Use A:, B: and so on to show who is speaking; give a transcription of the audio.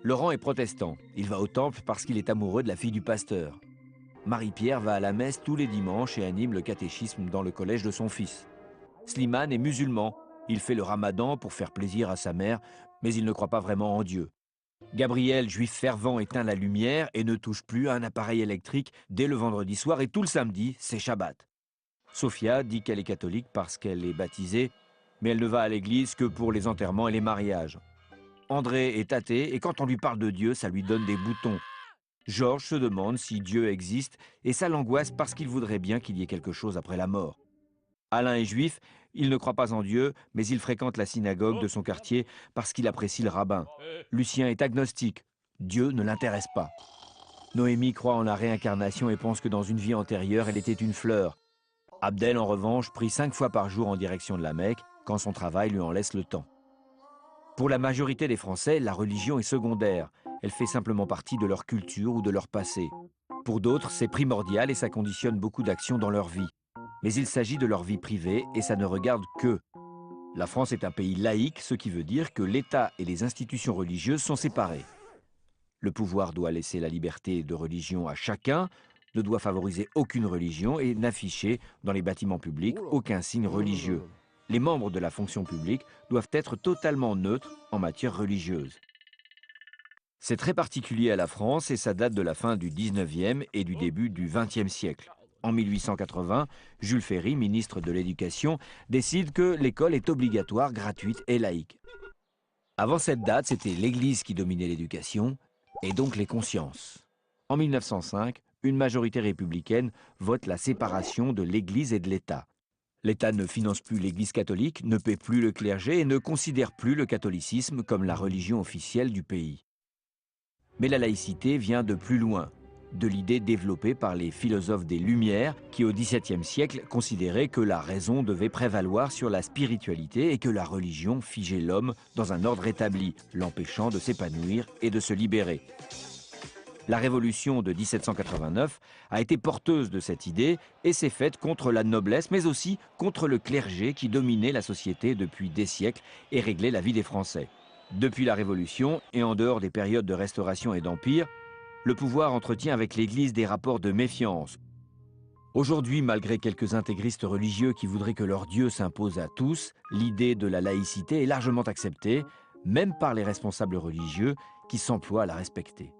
A: Laurent est protestant. Il va au temple parce qu'il est amoureux de la fille du pasteur. Marie-Pierre va à la messe tous les dimanches et anime le catéchisme dans le collège de son fils. Slimane est musulman. Il fait le ramadan pour faire plaisir à sa mère, mais il ne croit pas vraiment en Dieu. Gabriel, juif fervent, éteint la lumière et ne touche plus à un appareil électrique dès le vendredi soir et tout le samedi, c'est Shabbat. Sophia dit qu'elle est catholique parce qu'elle est baptisée, mais elle ne va à l'église que pour les enterrements et les mariages. André est athée et quand on lui parle de Dieu, ça lui donne des boutons. Georges se demande si Dieu existe et ça l'angoisse parce qu'il voudrait bien qu'il y ait quelque chose après la mort. Alain est juif, il ne croit pas en Dieu, mais il fréquente la synagogue de son quartier parce qu'il apprécie le rabbin. Lucien est agnostique, Dieu ne l'intéresse pas. Noémie croit en la réincarnation et pense que dans une vie antérieure, elle était une fleur. Abdel, en revanche, prie 5 fois par jour en direction de la Mecque, quand son travail lui en laisse le temps. Pour la majorité des Français, la religion est secondaire. Elle fait simplement partie de leur culture ou de leur passé. Pour d'autres, c'est primordial et ça conditionne beaucoup d'actions dans leur vie. Mais il s'agit de leur vie privée et ça ne regarde qu'eux. La France est un pays laïque, ce qui veut dire que l'État et les institutions religieuses sont séparés. Le pouvoir doit laisser la liberté de religion à chacun, ne doit favoriser aucune religion et n'afficher dans les bâtiments publics aucun signe religieux. Les membres de la fonction publique doivent être totalement neutres en matière religieuse. C'est très particulier à la France et ça date de la fin du 19e et du début du 20e siècle. En 1880, Jules Ferry, ministre de l'Éducation, décide que l'école est obligatoire, gratuite et laïque. Avant cette date, c'était l'Église qui dominait l'éducation, et donc les consciences. En 1905, une majorité républicaine vote la séparation de l'Église et de l'État. L'État ne finance plus l'Église catholique, ne paie plus le clergé et ne considère plus le catholicisme comme la religion officielle du pays. Mais la laïcité vient de plus loin, de l'idée développée par les philosophes des Lumières qui, au XVIIe siècle, considéraient que la raison devait prévaloir sur la spiritualité et que la religion figeait l'homme dans un ordre établi, l'empêchant de s'épanouir et de se libérer. La Révolution de 1789 a été porteuse de cette idée et s'est faite contre la noblesse, mais aussi contre le clergé qui dominait la société depuis des siècles et réglait la vie des Français. Depuis la Révolution, et en dehors des périodes de Restauration et d'Empire, le pouvoir entretient avec l'Église des rapports de méfiance. Aujourd'hui, malgré quelques intégristes religieux qui voudraient que leur Dieu s'impose à tous, l'idée de la laïcité est largement acceptée, même par les responsables religieux qui s'emploient à la respecter.